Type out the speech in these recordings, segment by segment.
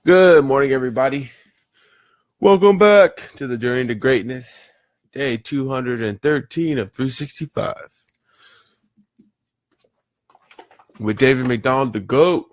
Good morning, everybody. Welcome back to the Journey to Greatness, day 213 of 365. With David McDonald, the GOAT.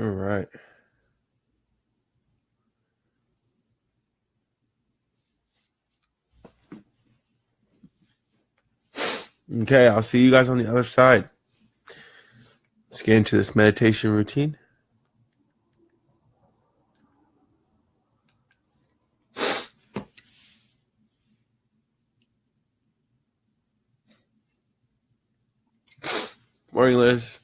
All right. Okay, I'll see you guys on the other side. Let's get into this meditation routine. Morning, Liz.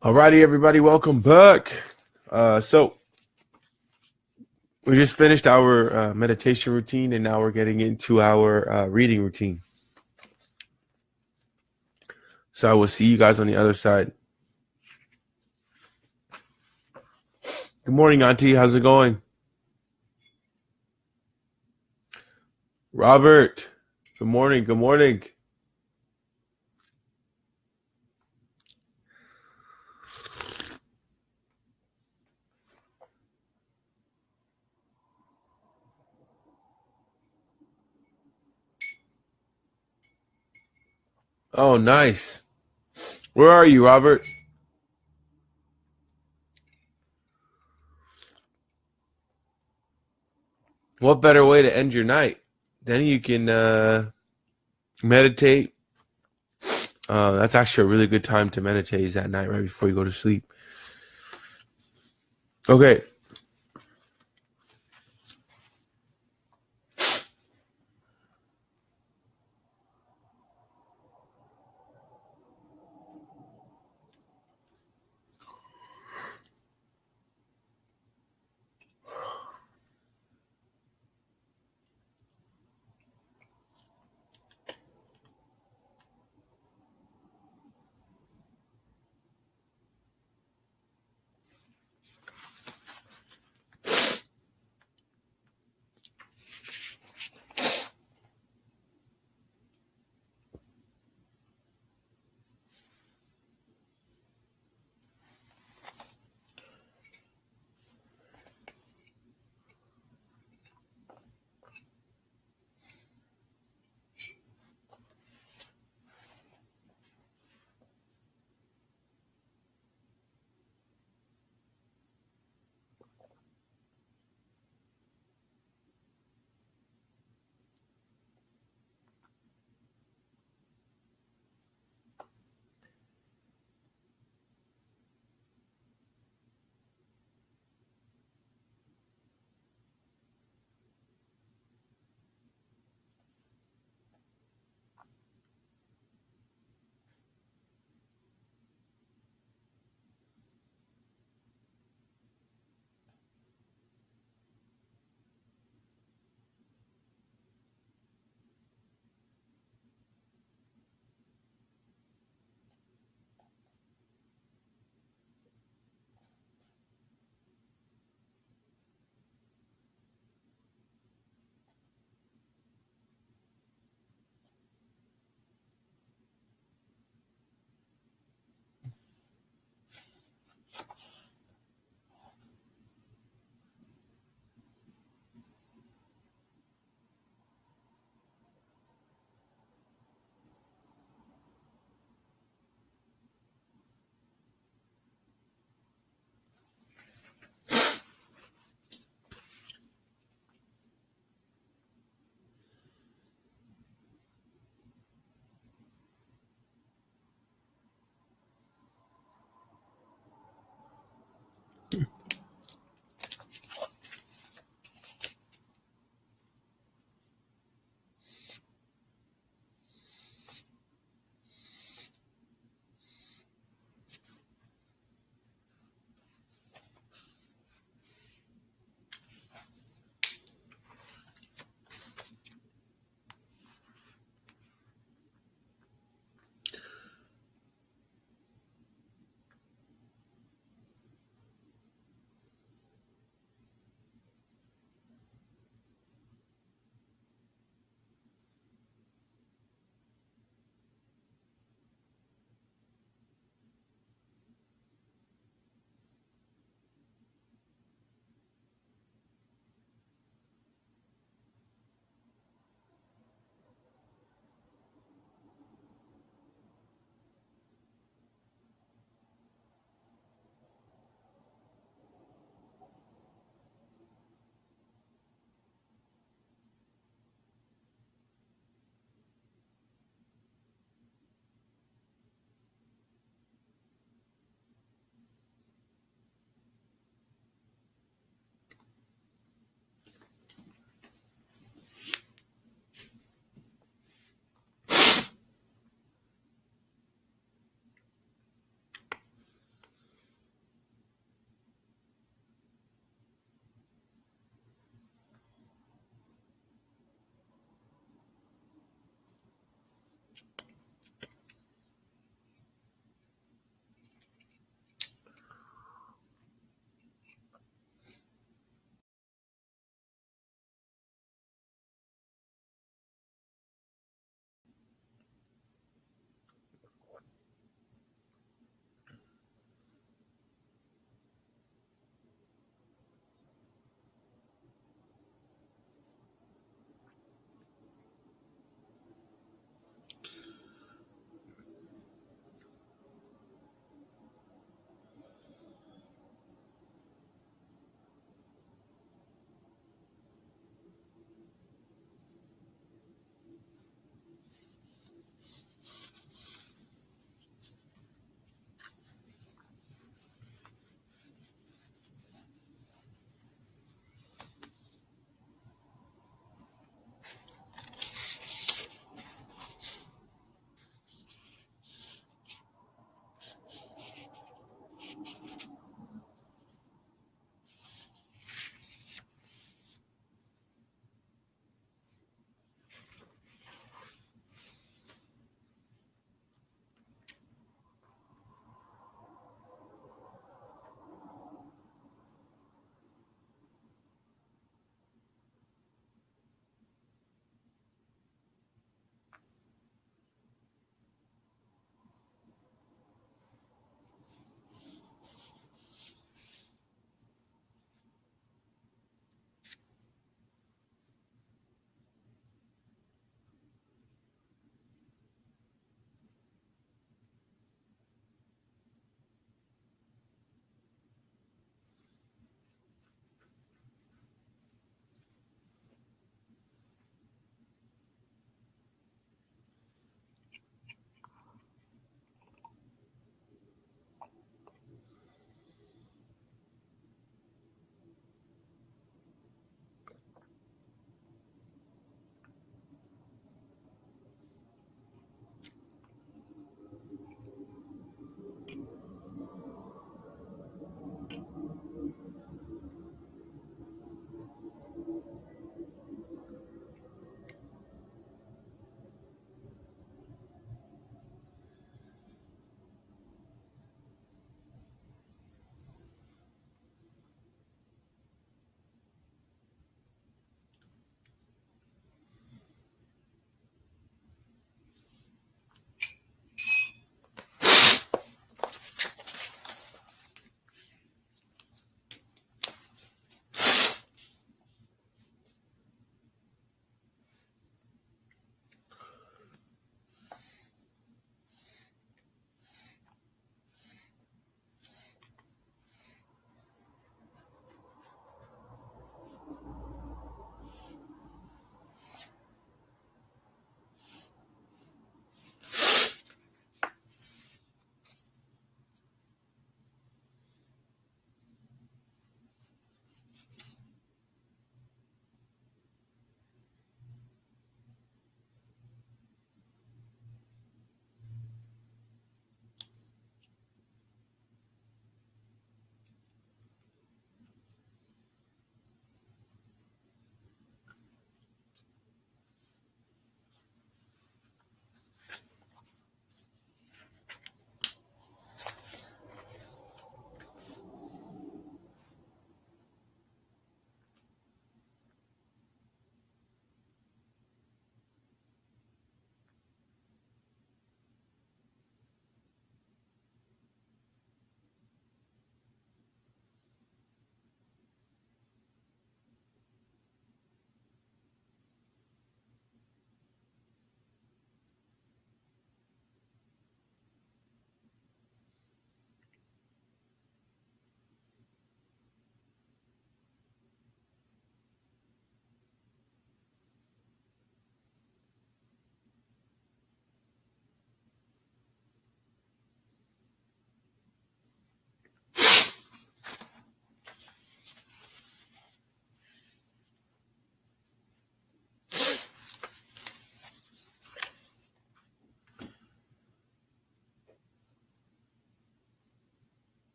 Alrighty, everybody, welcome back. So we just finished our meditation routine, and now we're getting into our reading routine. So I will see you guys on the other side. Good morning, Auntie. How's it going? Robert, good morning. Good morning. Oh, nice. Where are you, Robert? What better way to end your night? Then you can meditate. That's actually a really good time to meditate is that night right before you go to sleep. Okay.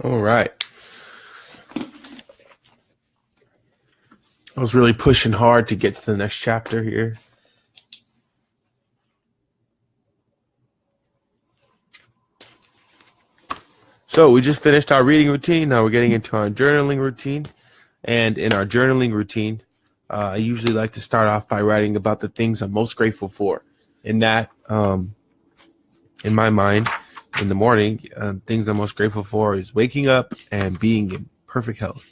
All right. I was really pushing hard to get to the next chapter here. So we just finished our reading routine. Now we're getting into our journaling routine. And in our journaling routine, I usually like to start off by writing about the things I'm most grateful for. In that, in my mind, in the morning, things I'm most grateful for is waking up and being in perfect health.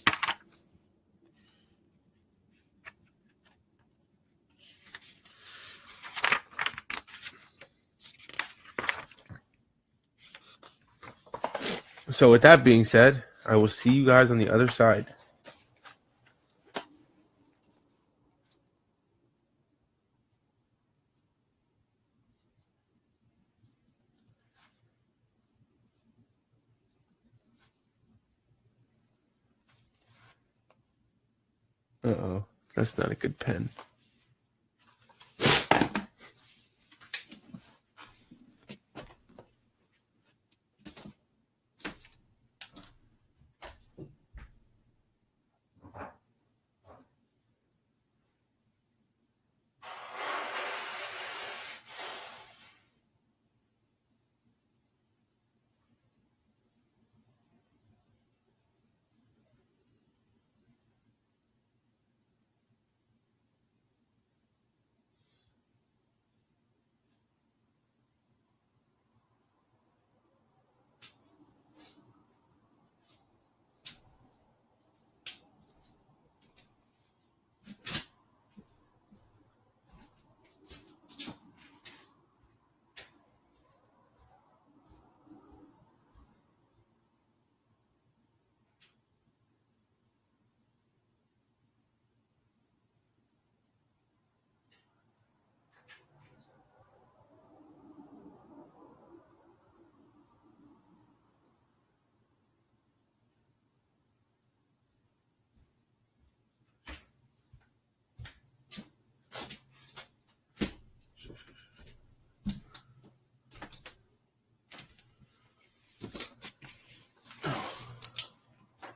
So with that being said, I will see you guys on the other side. Uh-oh, that's not a good pen.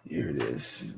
Here it is.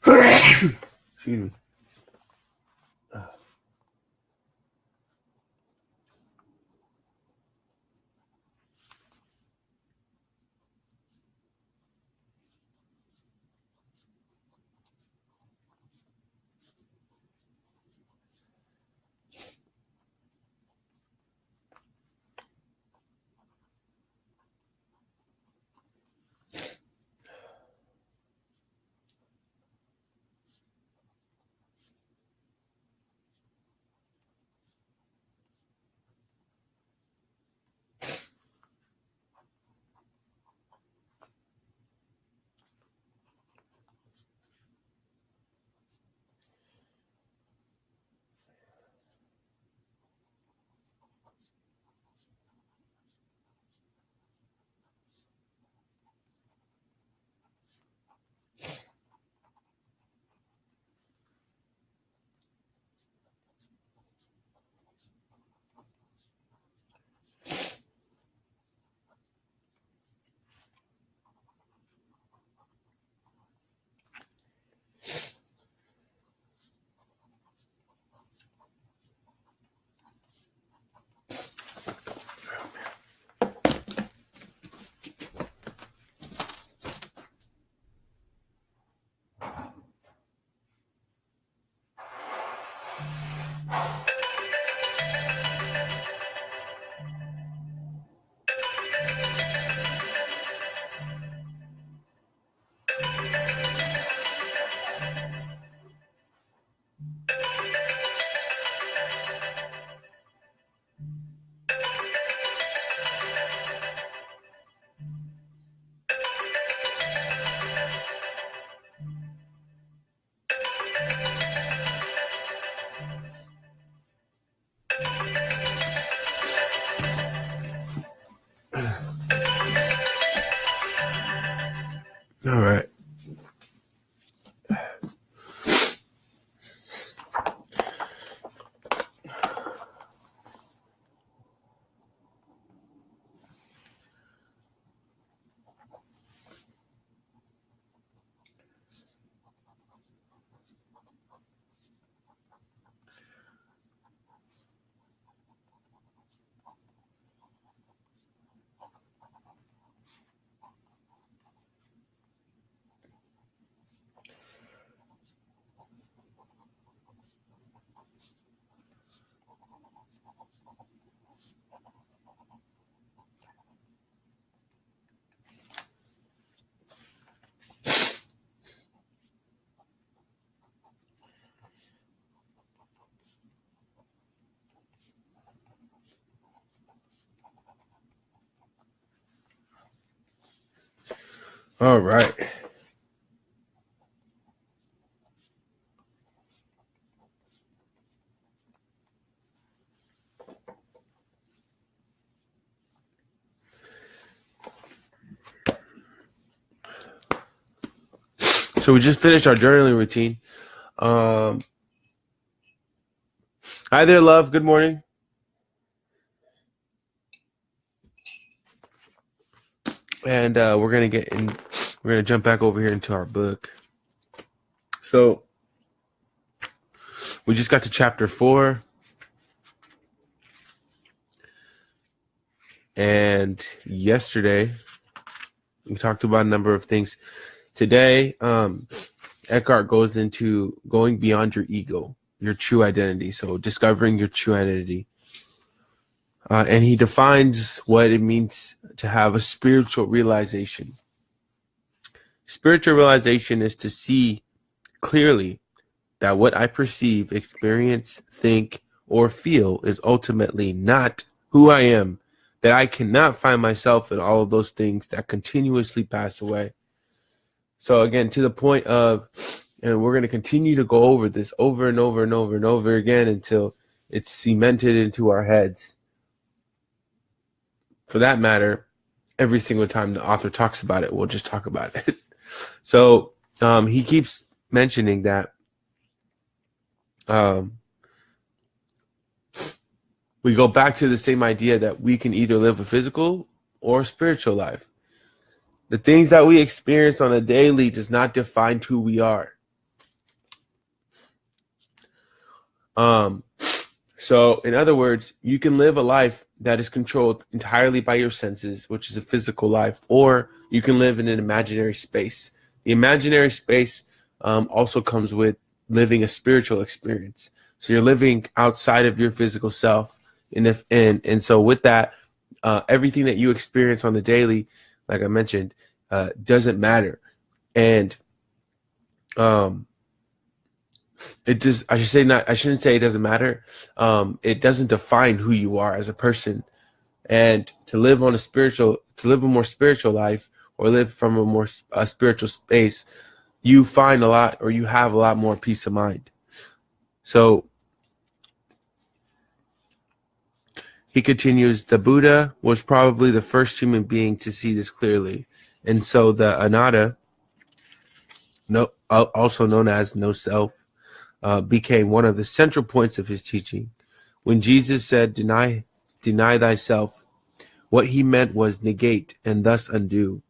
Excuse me. All right. All right. So we just finished our journaling routine. Hi there, love. Good morning. And we're gonna get in. We're gonna jump back over here into our book. So we just got to chapter 4, and yesterday we talked about a number of things. Today, Eckhart goes into going beyond your ego, your true identity. So discovering your true identity. And he defines what it means to have a spiritual realization. Spiritual realization is to see clearly that what I perceive, experience, think, or feel is ultimately not who I am, that I cannot find myself in all of those things that continuously pass away. So again, to the point of, and we're going to continue to go over this over and over and over and over again until it's cemented into our heads. For that matter, every single time the author talks about it, we'll just talk about it. So he keeps mentioning that we go back to the same idea that we can either live a physical or spiritual life. The things that we experience on a daily does not define who we are. So in other words, you can live a life that is controlled entirely by your senses, which is a physical life, or you can live in an imaginary space. The imaginary space also comes with living a spiritual experience. So you're living outside of your physical self. And so with that, everything that you experience on the daily, like I mentioned, doesn't matter. And it just, I shouldn't say it doesn't matter. It doesn't define who you are as a person. And to live a more spiritual life, or live from a more spiritual space, you find you have a lot more peace of mind. So he continues, the Buddha was probably the first human being to see this clearly. And so the anatta, also known as no self, became one of the central points of his teaching. When Jesus said, deny thyself, what he meant was negate and thus undo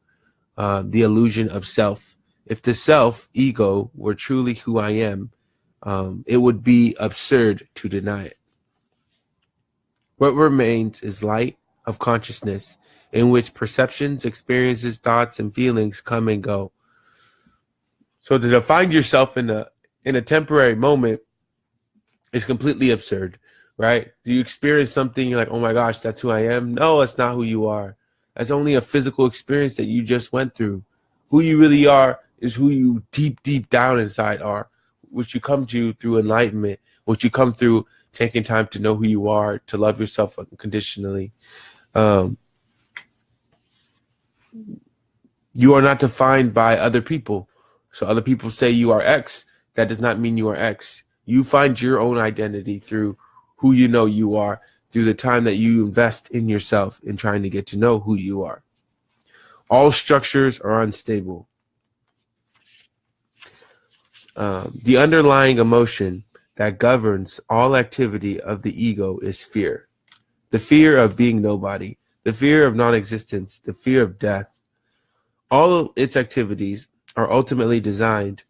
the illusion of self. If the self, ego, were truly who I am, it would be absurd to deny it. What remains is light of consciousness, in which perceptions, experiences, thoughts, and feelings come and go. So to define yourself in a temporary moment is completely absurd, right? Do you experience something, you're like, oh my gosh, that's who I am? No, that's not who you are. That's only a physical experience that you just went through. Who you really are is who you deep down inside are, which you come to through enlightenment, which you come through taking time to know who you are, to love yourself unconditionally. You are not defined by other people. So other people say you are X. That does not mean you are X. You find your own identity through who you know you are, through the time that you invest in yourself in trying to get to know who you are. All structures are unstable. The underlying emotion that governs all activity of the ego is fear. The fear of being nobody, the fear of non-existence, the fear of death. All of its activities are ultimately designed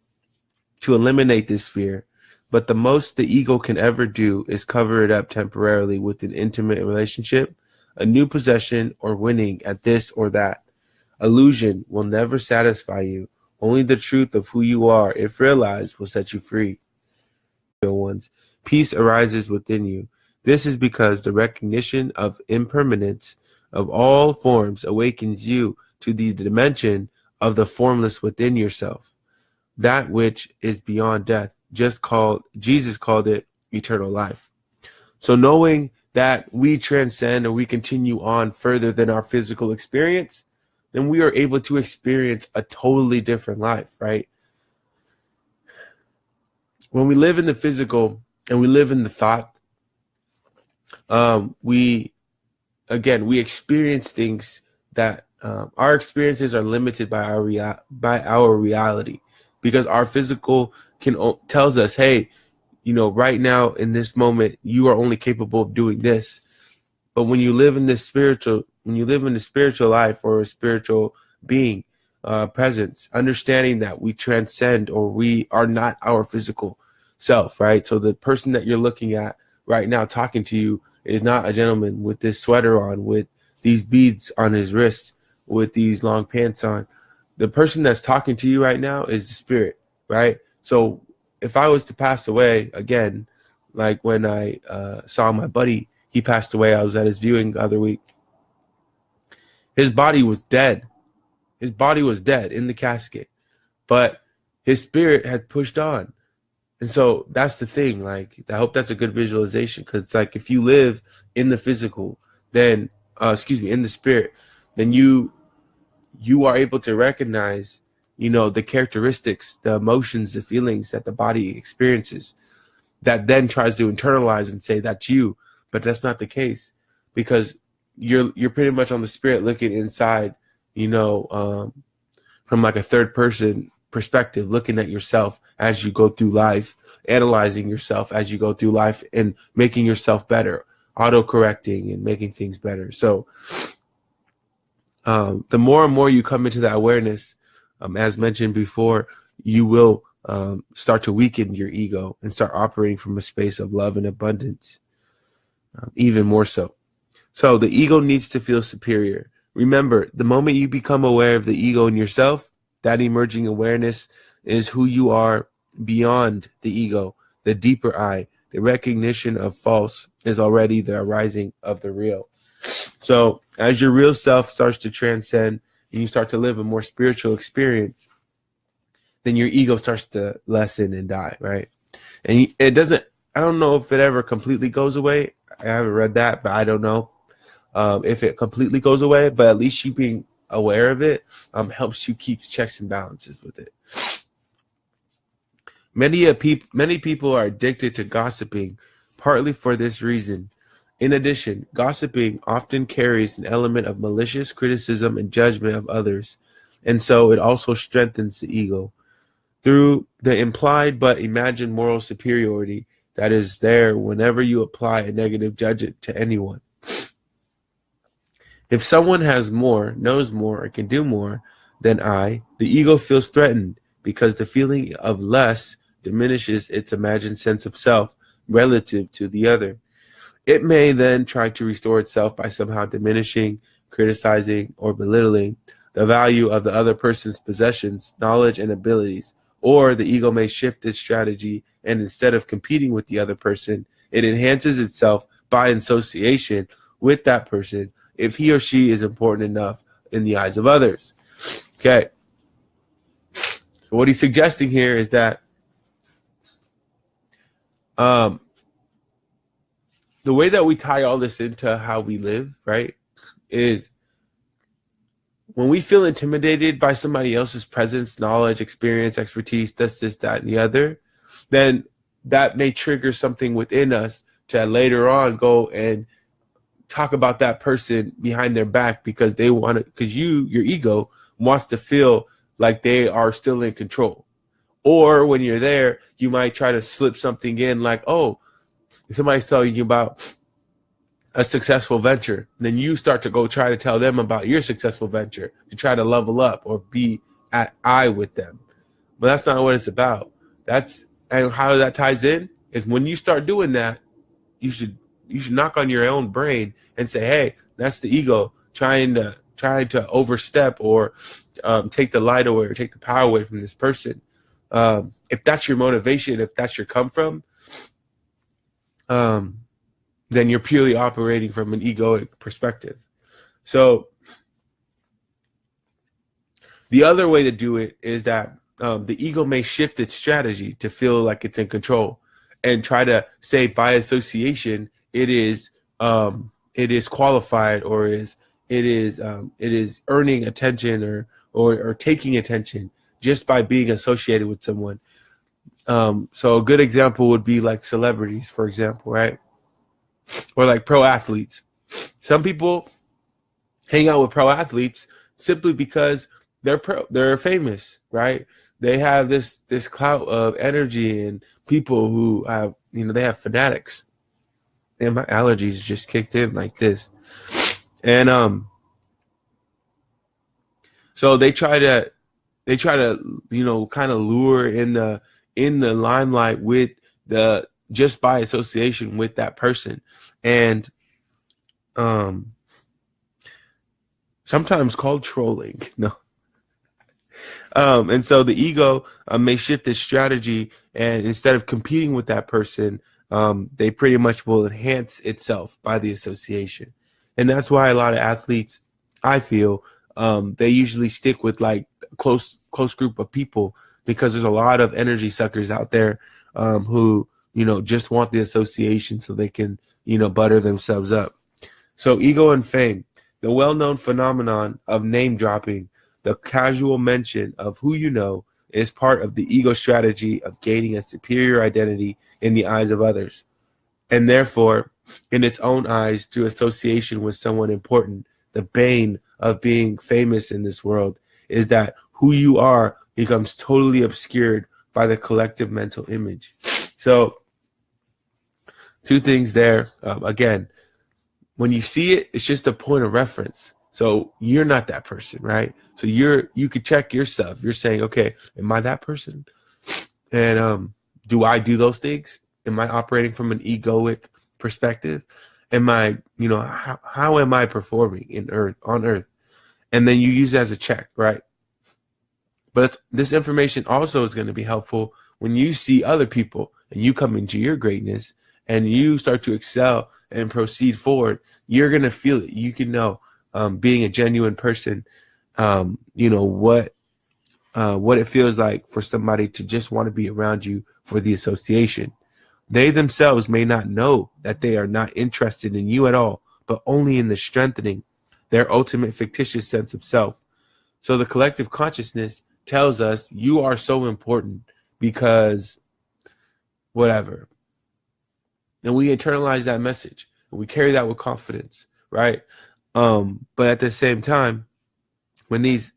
to eliminate this fear, but the most the ego can ever do is cover it up temporarily with an intimate relationship, a new possession, or winning at this or that. Illusion will never satisfy you. Only the truth of who you are, if realized, will set you free. Ones, peace arises within you. This is because the recognition of impermanence of all forms awakens you to the dimension of the formless within yourself, that which is beyond death. Jesus called it eternal life. So knowing that we transcend, or we continue on further than our physical experience, then we are able to experience a totally different life, right? When we live in the physical and we live in the thought, we experience things that our experiences are limited by our reality, because our physical tells us, hey, right now in this moment, you are only capable of doing this. But when you live in the spiritual life, or a spiritual being presence, understanding that we transcend, or we are not our physical self, right? So the person that you're looking at right now talking to you is not a gentleman with this sweater on, with these beads on his wrists, with these long pants on. The person that's talking to you right now is the spirit, right? So if I was to pass away again, like when I saw my buddy, he passed away. I was at his viewing the other week. His body was dead. His body was dead in the casket, but his spirit had pushed on. And so that's the thing. Like, I hope that's a good visualization, because it's like, if you live in the physical, then, in the spirit, then you are able to recognize, the characteristics, the emotions, the feelings that the body experiences, that then tries to internalize and say that's you. But that's not the case, because you're pretty much on the spirit looking inside, from like a third person perspective, looking at yourself as you go through life, analyzing yourself as you go through life, and making yourself better, auto-correcting and making things better. So the more and more you come into that awareness, as mentioned before, you will start to weaken your ego and start operating from a space of love and abundance, even more so. So the ego needs to feel superior. Remember, the moment you become aware of the ego in yourself, that emerging awareness is who you are beyond the ego, the deeper I. The recognition of false is already the arising of the real. So as your real self starts to transcend and you start to live a more spiritual experience, then your ego starts to lessen and die, right? And it doesn't, I don't know if it ever completely goes away. I haven't read that, but I don't know if it completely goes away, but at least you being aware of it helps you keep checks and balances with it. Many people are addicted to gossiping, partly for this reason. In addition, gossiping often carries an element of malicious criticism and judgment of others, and so it also strengthens the ego. Through the implied but imagined moral superiority that is there whenever you apply a negative judgment to anyone. If someone has more, knows more, or can do more than I, the ego feels threatened because the feeling of less diminishes its imagined sense of self relative to the other. It may then try to restore itself by somehow diminishing, criticizing, or belittling the value of the other person's possessions, knowledge, and abilities. Or the ego may shift its strategy, and instead of competing with the other person, it enhances itself by association with that person if he or she is important enough in the eyes of others. Okay. So what he's suggesting here is that the way that we tie all this into how we live, right, is when we feel intimidated by somebody else's presence, knowledge, experience, expertise, this, that, and the other, then that may trigger something within us to later on go and talk about that person behind their back because they want to, because your ego wants to feel like they are still in control. Or when you're there, you might try to slip something in like, oh, somebody's telling you about a successful venture, then you start to go try to tell them about your successful venture to try to level up or be at eye with them. But that's not what it's about. And how that ties in is when you start doing that, you should knock on your own brain and say, hey, that's the ego trying to overstep or take the light away or take the power away from this person. If that's your motivation, if that's your come from, then you're purely operating from an egoic perspective. So the other way to do it is that the ego may shift its strategy to feel like it's in control and try to say by association it is qualified or it is earning attention or taking attention just by being associated with someone. So a good example would be like celebrities, for example, right? Or like pro athletes. Some people hang out with pro athletes simply because they're famous, right? They have this clout of energy and people who have, they have fanatics. And my allergies just kicked in like this. And so they try to kind of lure in the limelight with just by association with that person. And sometimes called trolling. No. And so the ego may shift its strategy, and instead of competing with that person, they pretty much will enhance itself by the association. And that's why a lot of athletes, I feel, they usually stick with like close group of people, because there's a lot of energy suckers out there who just want the association so they can butter themselves up. So ego and fame, the well-known phenomenon of name dropping, the casual mention of who you know, is part of the ego strategy of gaining a superior identity in the eyes of others, and therefore in its own eyes through association with someone important. The bane of being famous in this world is that who you are becomes totally obscured by the collective mental image. So two things there. Again, when you see it, it's just a point of reference. So you're not that person, right? So you could check yourself. You're saying, okay, am I that person? And do I do those things? Am I operating from an egoic perspective? Am I, how am I performing on earth? And then you use it as a check, right? But this information also is going to be helpful when you see other people and you come into your greatness and you start to excel and proceed forward. You're going to feel it. You can know, being a genuine person, what it feels like for somebody to just want to be around you for the association. They themselves may not know that they are not interested in you at all, but only in the strengthening their ultimate fictitious sense of self. So the collective consciousness tells us you are so important because whatever. And we internalize that message and we carry that with confidence, right? But at the same time, these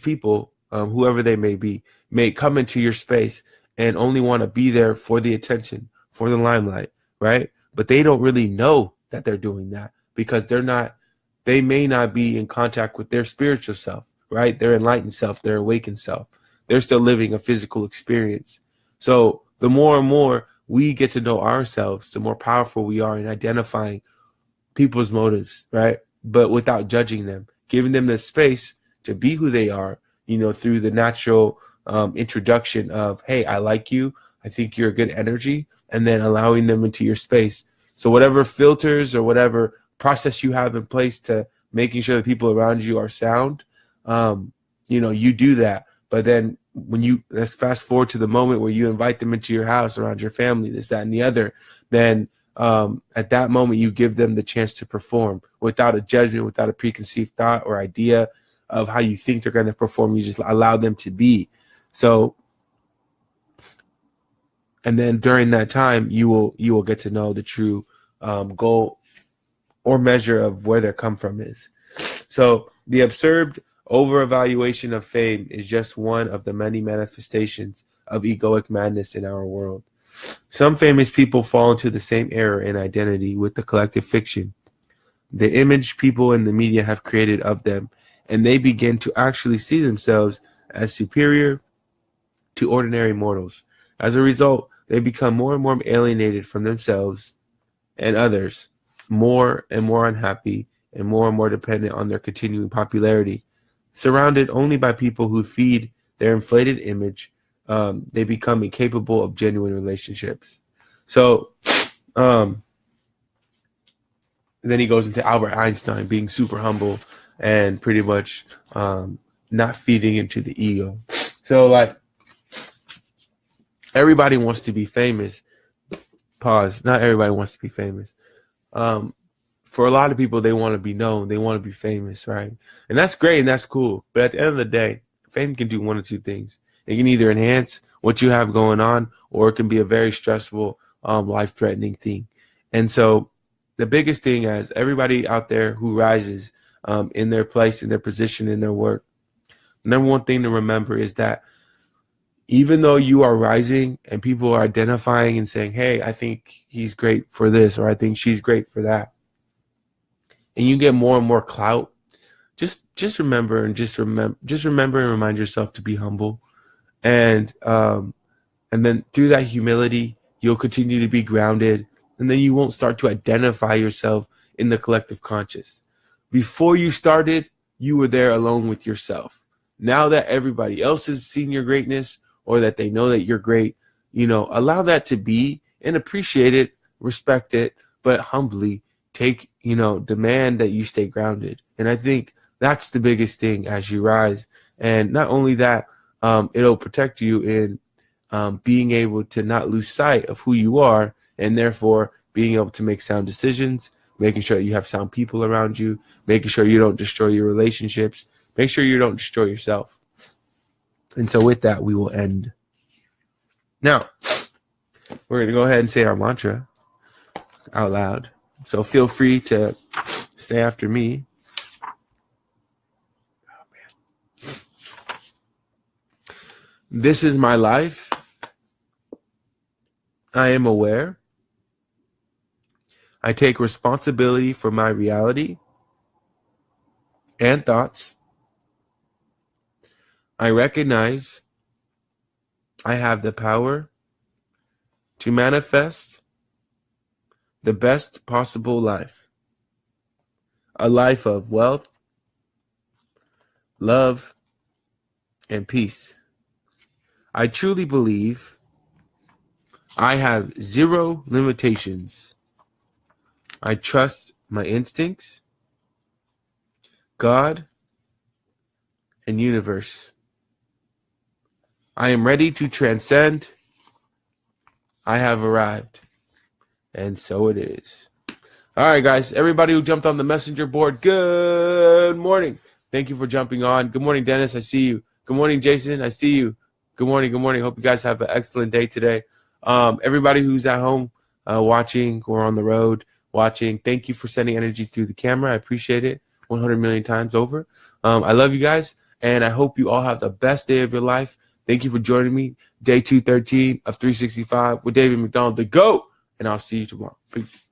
people, whoever they may be, may come into your space and only want to be there for the attention, for the limelight, right? But they don't really know that they're doing that because they may not be in contact with their spiritual self, right? Their enlightened self, their awakened self. They're still living a physical experience. So the more and more we get to know ourselves, the more powerful we are in identifying people's motives, right? But without judging them, giving them the space to be who they are, through the natural introduction of, hey, I like you. I think you're a good energy. And then allowing them into your space. So whatever filters or whatever process you have in place to making sure the people around you are sound, you do that. But then let's fast forward to the moment where you invite them into your house, around your family, this, that, and the other, then at that moment, you give them the chance to perform without a judgment, without a preconceived thought or idea of how you think they're going to perform. You just allow them to be. So, and then during that time, you will get to know the true goal or measure of where their come from is. So the absurd over-evaluation of fame is just one of the many manifestations of egoic madness in our world. Some famous people fall into the same error in identity with the collective fiction, the image people in the media have created of them, and they begin to actually see themselves as superior to ordinary mortals. As a result, they become more and more alienated from themselves and others, more and more unhappy, and more dependent on their continuing popularity. Surrounded only by people who feed their inflated image, they become incapable of genuine relationships. So then he goes into Albert Einstein being super humble and pretty much not feeding into the ego. So like everybody wants to be famous. Pause. Not everybody wants to be famous. For a lot of people, they want to be known. They want to be famous, right? And that's great and that's cool. But at the end of the day, fame can do one of two things. It can either enhance what you have going on, or it can be a very stressful, life-threatening thing. And so the biggest thing, as everybody out there who rises in their place, in their position, in their work, the number one thing to remember is that even though you are rising and people are identifying and saying, hey, I think he's great for this, or I think she's great for that, and you get more and more clout, just remember and remind yourself to be humble. And then through that humility, you'll continue to be grounded, and then you won't start to identify yourself in the collective conscious. Before you started, you were there alone with yourself. Now that everybody else has seen your greatness, or that they know that you're great, allow that to be and appreciate it, respect it, but humbly demand that you stay grounded. And I think that's the biggest thing as you rise. And not only that, it'll protect you in being able to not lose sight of who you are, and therefore being able to make sound decisions, making sure that you have sound people around you, making sure you don't destroy your relationships, make sure you don't destroy yourself. And so with that, we will end. Now, we're going to go ahead and say our mantra out loud. So feel free to say after me. Oh, man. This is my life. I am aware. I take responsibility for my reality and thoughts. I recognize I have the power to manifest the best possible life, a life of wealth, love, and peace. I truly believe I have zero limitations. I trust my instincts, God, and universe. I am ready to transcend. I have arrived. And so it is. All right, guys. Everybody who jumped on the messenger board, good morning. Thank you for jumping on. Good morning, Dennis. I see you. Good morning, Jason. I see you. Good morning. Good morning. Hope you guys have an excellent day today. Everybody who's at home watching or on the road watching, thank you for sending energy through the camera. I appreciate it 100 million times over. I love you guys, and I hope you all have the best day of your life. Thank you for joining me. Day 213 of 365 with David McDonald, the GOAT, and I'll see you tomorrow. Peace.